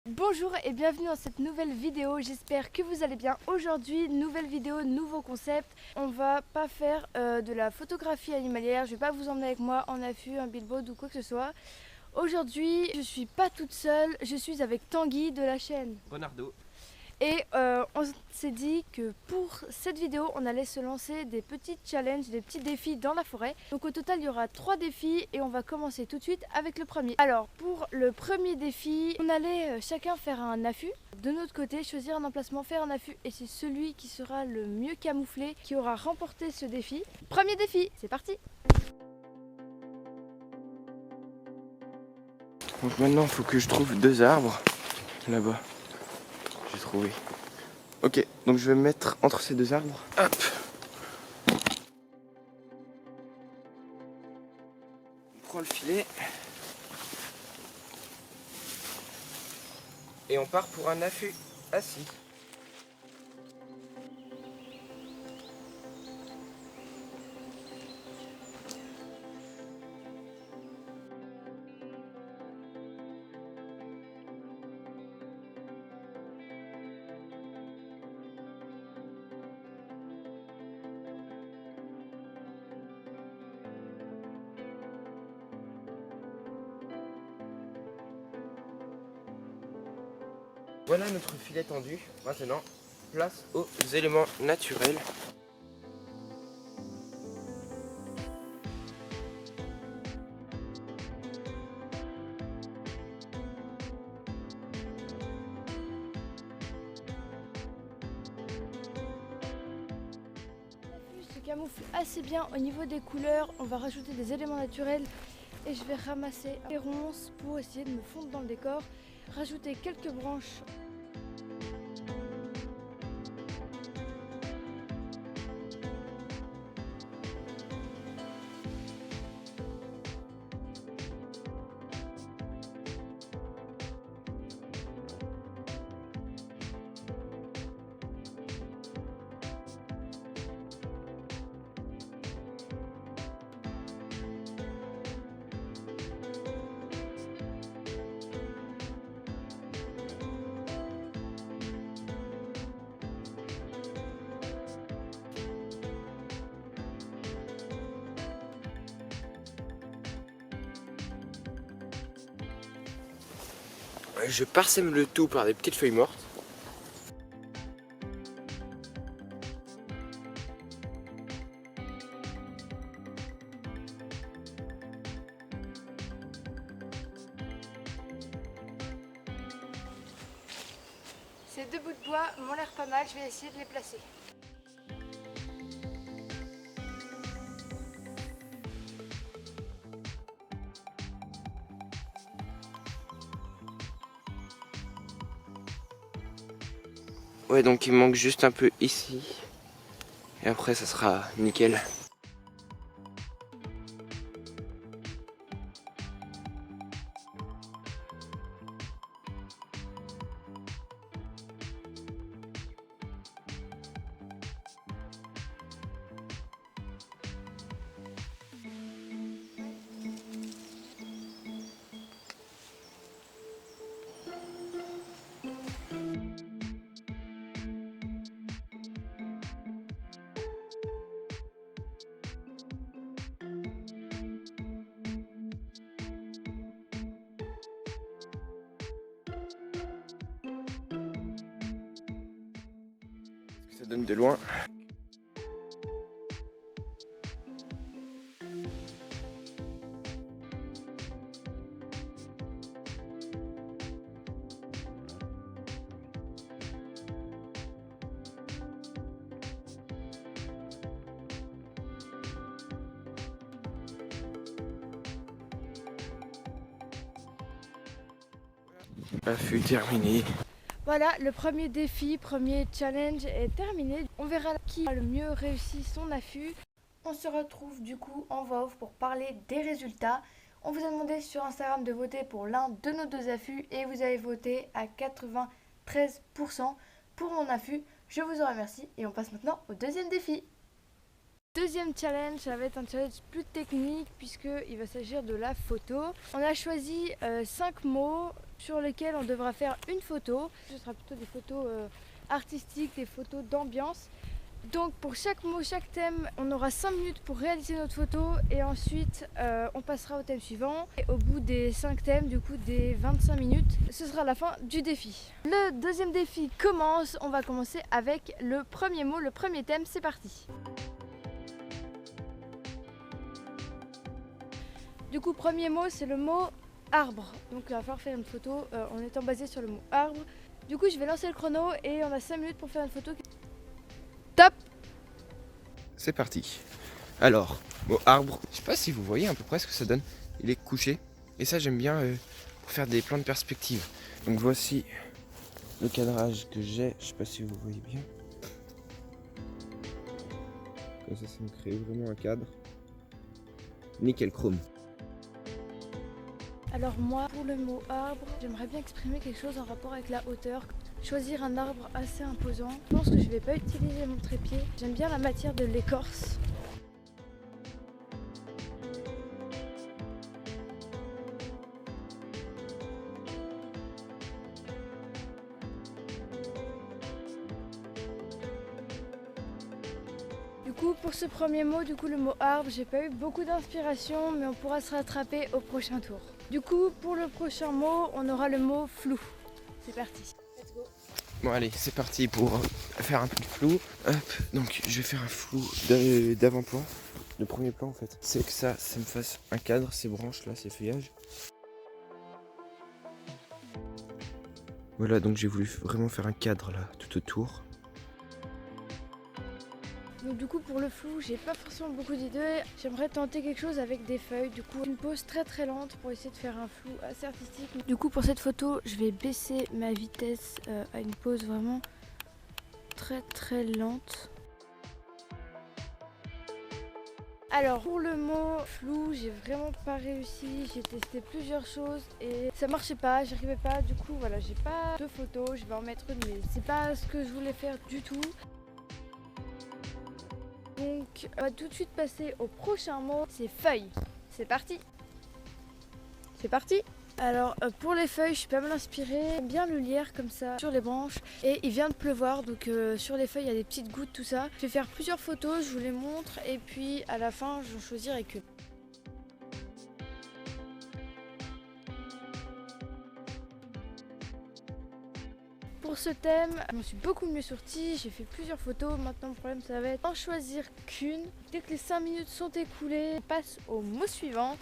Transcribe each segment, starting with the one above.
Bonjour et bienvenue dans cette nouvelle vidéo, j'espère que vous allez bien. Aujourd'hui, nouvelle vidéo, nouveau concept. On va pas faire de la photographie animalière, je vais pas vous emmener avec moi en affût, un billboard ou quoi que ce soit. Aujourd'hui, je suis pas toute seule, je suis avec Tanguy de la chaîne Renardo. Et on s'est dit que pour cette vidéo, on allait se lancer des petits challenges, des petits défis dans la forêt. Donc au total, il y aura 3 défis et on va commencer tout de suite avec le premier. Alors pour le premier défi, on allait chacun faire un affût. De notre côté, choisir un emplacement, faire un affût et c'est celui qui sera le mieux camouflé qui aura remporté ce défi. Premier défi, c'est parti! Donc maintenant il faut que je trouve 2 arbres. Là-bas. J'ai trouvé. Ok, donc je vais me mettre entre ces 2 arbres. Hop. On prend le filet. Et on part pour un affût assis. Voilà notre filet tendu. Maintenant, place aux éléments naturels. Se camoufle assez bien au niveau des couleurs, on va rajouter des éléments naturels et je vais ramasser des ronces pour essayer de me fondre dans le décor, rajouter quelques branches. Je parsème le tout par des petites feuilles mortes. Ces 2 bouts de bois m'ont l'air pas mal, je vais essayer de les placer. Ouais, donc il manque juste un peu ici. Et après ça sera nickel. Ça donne de loin. Affût terminé. Voilà, le premier défi, premier challenge est terminé. On verra qui a le mieux réussi son affût. On se retrouve du coup en voix off pour parler des résultats. On vous a demandé sur Instagram de voter pour l'un de nos 2 affûts et vous avez voté à 93% pour mon affût. Je vous en remercie et on passe maintenant au deuxième défi. Deuxième challenge, ça va être un challenge plus technique puisqu'il va s'agir de la photo. On a choisi 5 mots sur lesquels on devra faire une photo. Ce sera plutôt des photos artistiques, des photos d'ambiance. Donc pour chaque mot, chaque thème, on aura 5 minutes pour réaliser notre photo et ensuite on passera au thème suivant. Et au bout des 5 thèmes, du coup des 25 minutes, ce sera la fin du défi. Le deuxième défi commence, on va commencer avec le premier mot, le premier thème, c'est parti. Du coup premier mot c'est le mot arbre, donc il va falloir faire une photo en étant basé sur le mot arbre. Du coup je vais lancer le chrono et on a 5 minutes pour faire une photo. Top! C'est parti. Alors, mot arbre, je sais pas si vous voyez à peu près ce que ça donne. Il est couché. Et ça j'aime bien pour faire des plans de perspective. Donc voici le cadrage que j'ai. Je sais pas si vous voyez bien. Comme ça me crée vraiment un cadre. Nickel chrome. Alors moi, pour le mot arbre, j'aimerais bien exprimer quelque chose en rapport avec la hauteur. Choisir un arbre assez imposant. Je pense que je ne vais pas utiliser mon trépied. J'aime bien la matière de l'écorce. Du coup, pour ce premier mot, le mot arbre, j'ai pas eu beaucoup d'inspiration, mais on pourra se rattraper au prochain tour. Du coup, pour le prochain mot, on aura le mot flou. C'est parti. Let's go. Bon allez, c'est parti pour faire un peu de flou. Hop, donc je vais faire un flou d'avant-plan. Le premier plan en fait, c'est que ça me fasse un cadre, ces branches là, ces feuillages. Voilà, donc j'ai voulu vraiment faire un cadre là, tout autour. Donc du coup pour le flou, j'ai pas forcément beaucoup d'idées. J'aimerais tenter quelque chose avec des feuilles. Du coup une pose très lente pour essayer de faire un flou assez artistique. Du coup pour cette photo, je vais baisser ma vitesse à une pose vraiment très lente. Alors pour le mot flou, j'ai vraiment pas réussi. J'ai testé plusieurs choses et ça marchait pas, j'y arrivais pas. Du coup voilà, j'ai pas de photo. Je vais en mettre une, mais c'est pas ce que je voulais faire du tout. Donc on va tout de suite passer au prochain mot, c'est feuilles. C'est parti. C'est parti. Alors pour les feuilles, je suis pas mal inspirée. J'aime bien le lierre comme ça sur les branches. Et il vient de pleuvoir, donc sur les feuilles il y a des petites gouttes, tout ça. Je vais faire plusieurs photos, je vous les montre et puis à la fin j'en choisirai que. Pour ce thème, je m'en suis beaucoup mieux sortie, j'ai fait plusieurs photos, maintenant le problème ça va être d'en choisir qu'une. Dès que les 5 minutes sont écoulées, on passe au mot suivant.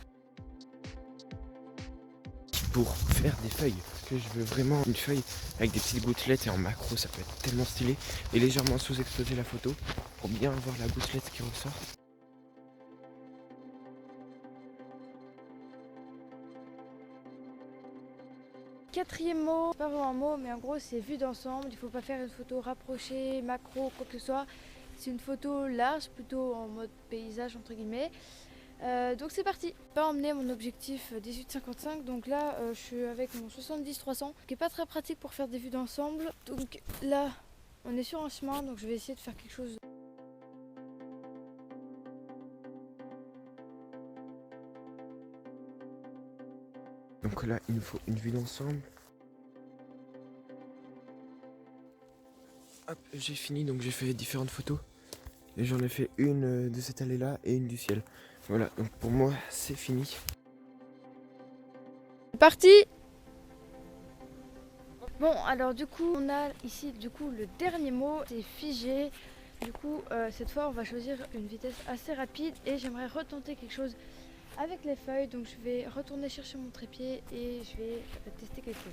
Pour faire des feuilles, parce que je veux vraiment une feuille avec des petites gouttelettes et en macro, ça peut être tellement stylé. Et légèrement sous-exposer la photo pour bien avoir la gouttelette qui ressort. Quatrième mot, c'est pas vraiment un mot, mais en gros c'est vue d'ensemble. Il faut pas faire une photo rapprochée, macro, quoi que ce soit. C'est une photo large, plutôt en mode paysage entre guillemets. Donc c'est parti. Pas emmener mon objectif 18-55, donc là je suis avec mon 70-300, qui est pas très pratique pour faire des vues d'ensemble. Donc là on est sur un chemin, donc je vais essayer de faire quelque chose. Donc là, il nous faut une vue d'ensemble. Hop, j'ai fini, donc j'ai fait différentes photos. Et j'en ai fait une de cette allée-là et une du ciel. Voilà, donc pour moi, c'est fini. C'est parti. Bon, alors du coup, on a ici le dernier mot, c'est figé. Du coup, cette fois, on va choisir une vitesse assez rapide et j'aimerais retenter quelque chose avec les feuilles, donc je vais retourner chercher mon trépied et je vais tester quelque chose.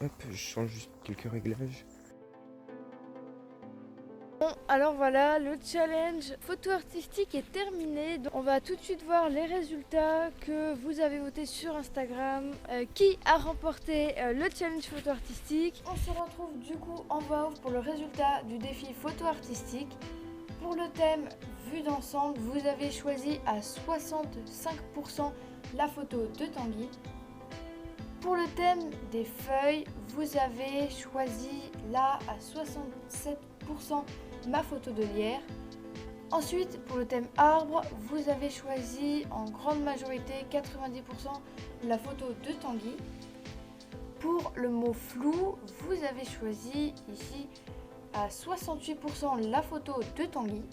Hop, je change juste quelques réglages. Bon, alors voilà, le challenge photo artistique est terminé. Donc, on va tout de suite voir les résultats que vous avez votés sur Instagram. Qui a remporté le challenge photo artistique. On se retrouve du coup en voix off pour le résultat du défi photo artistique. Pour le thème vue d'ensemble, vous avez choisi à 65% la photo de Tanguy. Pour le thème des feuilles, vous avez choisi là à 67% ma photo de lierre. Ensuite, pour le thème arbre, vous avez choisi en grande majorité 90% la photo de Tanguy. Pour le mot flou, vous avez choisi ici à 68% la photo de Tanguy.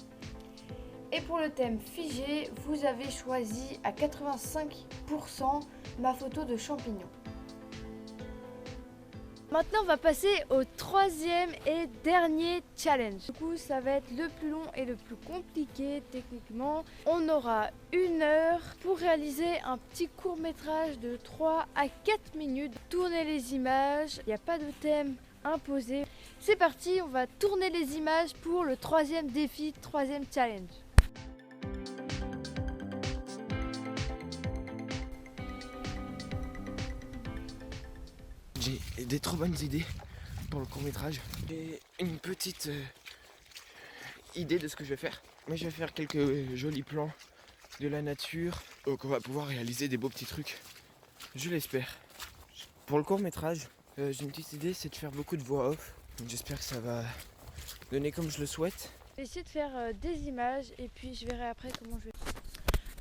Et pour le thème figé, vous avez choisi à 85% ma photo de champignon. Maintenant, on va passer au troisième et dernier challenge. Du coup, ça va être le plus long et le plus compliqué techniquement. On aura 1 heure pour réaliser un petit court-métrage de 3 à 4 minutes. Tourner les images, il n'y a pas de thème imposé. C'est parti, on va tourner les images pour le troisième défi, troisième challenge. J'ai des trop bonnes idées pour le court-métrage. J'ai une petite idée de ce que je vais faire. Moi, je vais faire quelques jolis plans de la nature. Donc on va pouvoir réaliser des beaux petits trucs. Je l'espère. Pour le court-métrage, j'ai une petite idée, c'est de faire beaucoup de voix off. Donc j'espère que ça va donner comme je le souhaite. Je vais essayer de faire des images et puis je verrai après comment je vais.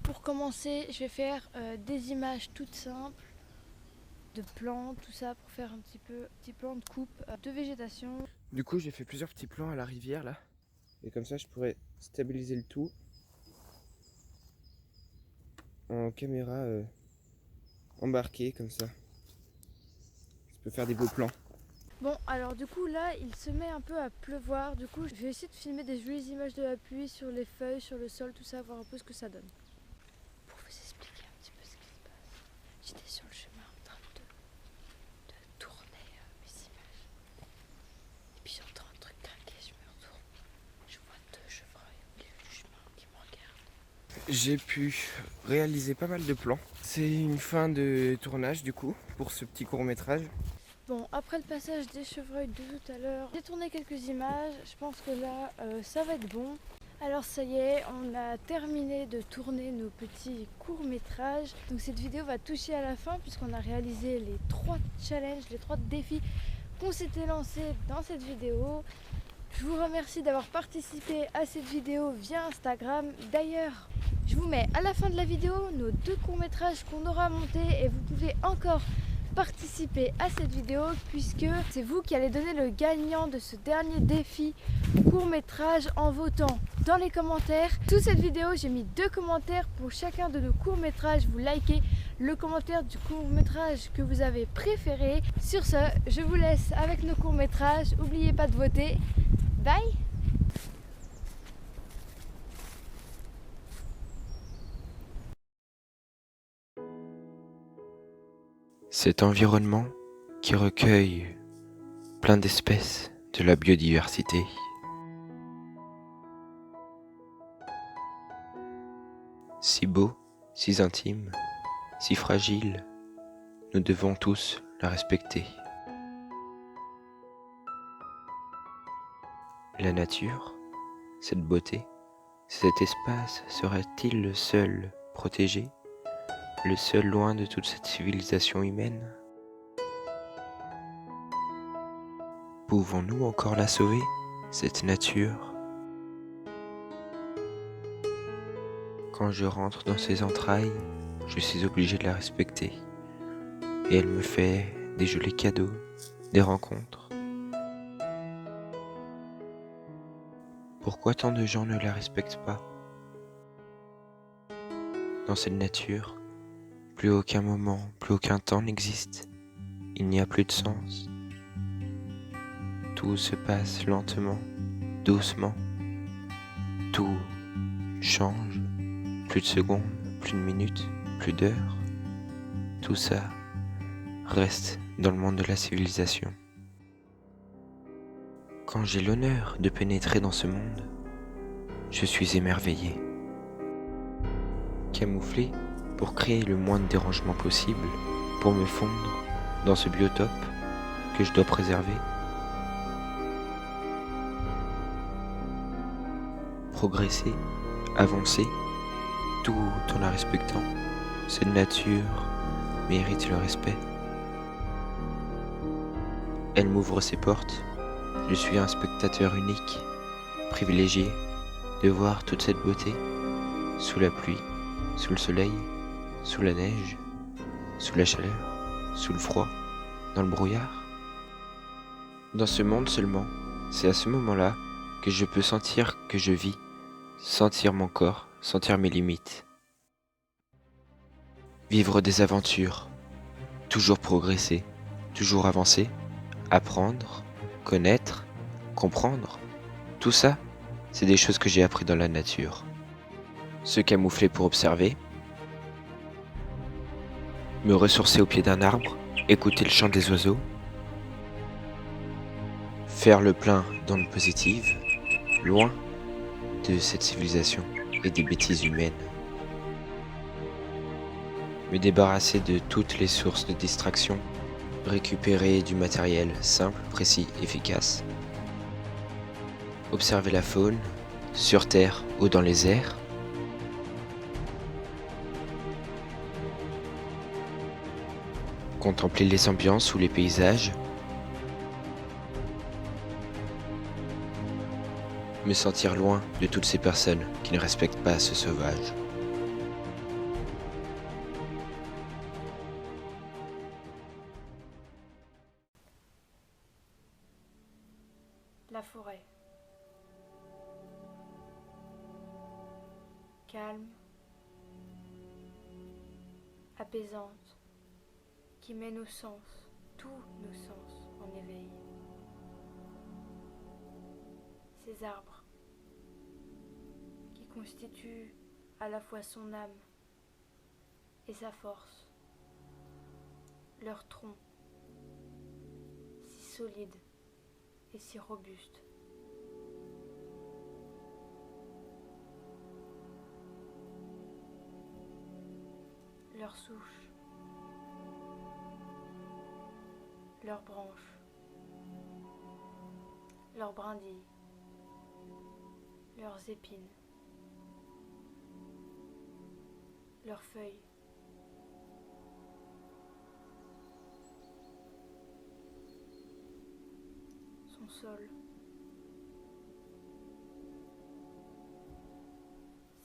Pour commencer, je vais faire des images toutes simples, de plans, tout ça, pour faire un petit plan de coupe de végétation. Du coup, j'ai fait plusieurs petits plans à la rivière là. Et comme ça, je pourrais stabiliser le tout en caméra embarquée comme ça. Je peux faire des beaux plans. Bon, alors du coup là, il se met un peu à pleuvoir. Du coup, je vais essayer de filmer des jolies images de la pluie sur les feuilles, sur le sol, tout ça, voir un peu ce que ça donne. Pour vous expliquer un petit peu ce qui se passe, j'étais sur le chemin en train de tourner mes images. Et puis j'entends un truc craquer, je me retourne. Je vois 2 chevreuils au milieu du chemin qui me regardent. J'ai pu réaliser pas mal de plans. C'est une fin de tournage du coup pour ce petit court-métrage. Bon, après le passage des chevreuils de tout à l'heure, j'ai tourné quelques images. Je pense que là, ça va être bon. Alors ça y est, on a terminé de tourner nos petits courts-métrages. Donc cette vidéo va toucher à la fin puisqu'on a réalisé les 3 challenges, les 3 défis qu'on s'était lancés dans cette vidéo. Je vous remercie d'avoir participé à cette vidéo via Instagram. D'ailleurs, je vous mets à la fin de la vidéo nos 2 courts-métrages qu'on aura montés et vous pouvez encore participer à cette vidéo puisque c'est vous qui allez donner le gagnant de ce dernier défi court-métrage en votant dans les commentaires. Sous cette vidéo, j'ai mis 2 commentaires pour chacun de nos courts-métrages. Vous likez le commentaire du court-métrage que vous avez préféré. Sur ce, je vous laisse avec nos courts-métrages. N'oubliez pas de voter. Bye! Cet environnement qui recueille plein d'espèces de la biodiversité. Si beau, si intime, si fragile, nous devons tous la respecter. La nature, cette beauté, cet espace serait-il le seul protégé ? Le seul loin de toute cette civilisation humaine? Pouvons-nous encore la sauver, cette nature? Quand je rentre dans ses entrailles, je suis obligé de la respecter. Et elle me fait des jolis cadeaux, des rencontres. Pourquoi tant de gens ne la respectent pas? Dans cette nature, plus aucun moment, plus aucun temps n'existe. Il n'y a plus de sens. Tout se passe lentement, doucement. Tout change. Plus de secondes, plus de minutes, plus d'heures. Tout ça reste dans le monde de la civilisation. Quand j'ai l'honneur de pénétrer dans ce monde, je suis émerveillé. Camouflé pour créer le moins de dérangement possible, pour me fondre dans ce biotope que je dois préserver. Progresser, avancer, tout en la respectant. Cette nature mérite le respect. Elle m'ouvre ses portes. Je suis un spectateur unique, privilégié, de voir toute cette beauté, sous la pluie, sous le soleil, sous la neige, sous la chaleur, sous le froid, dans le brouillard. Dans ce monde seulement, c'est à ce moment-là que je peux sentir que je vis, sentir mon corps, sentir mes limites. Vivre des aventures, toujours progresser, toujours avancer, apprendre, connaître, comprendre. Tout ça, c'est des choses que j'ai appris dans la nature. Se camoufler pour observer, me ressourcer au pied d'un arbre, écouter le chant des oiseaux, faire le plein d'ondes positives, loin de cette civilisation et des bêtises humaines. Me débarrasser de toutes les sources de distraction, récupérer du matériel simple, précis, efficace, observer la faune, sur terre ou dans les airs, contempler les ambiances ou les paysages, me sentir loin de toutes ces personnes qui ne respectent pas ce sauvage. La forêt. Calme, apaisante, qui met nos sens, tous nos sens en éveil. Ces arbres qui constituent à la fois son âme et sa force, leur tronc si solide et si robuste. Leurs souches, leurs branches, leurs brindilles, leurs épines, leurs feuilles, son sol,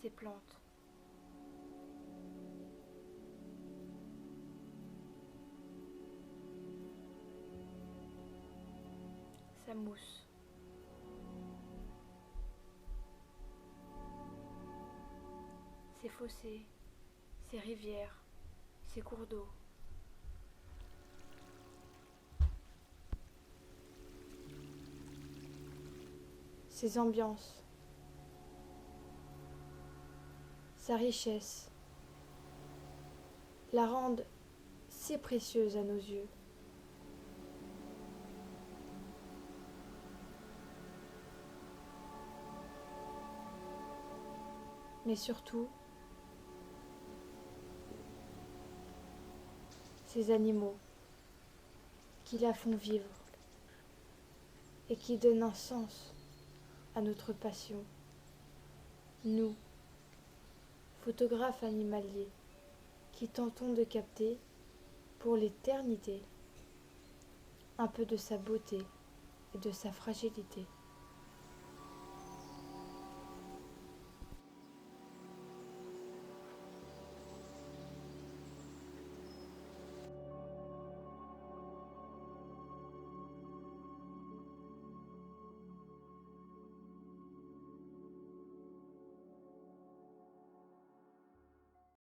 ses plantes, sa mousse, ses fossés, ses rivières, ses cours d'eau. Ses ambiances, sa richesse, la rendent si précieuse à nos yeux. Mais surtout, ces animaux qui la font vivre et qui donnent un sens à notre passion. Nous, photographes animaliers, qui tentons de capter pour l'éternité un peu de sa beauté et de sa fragilité.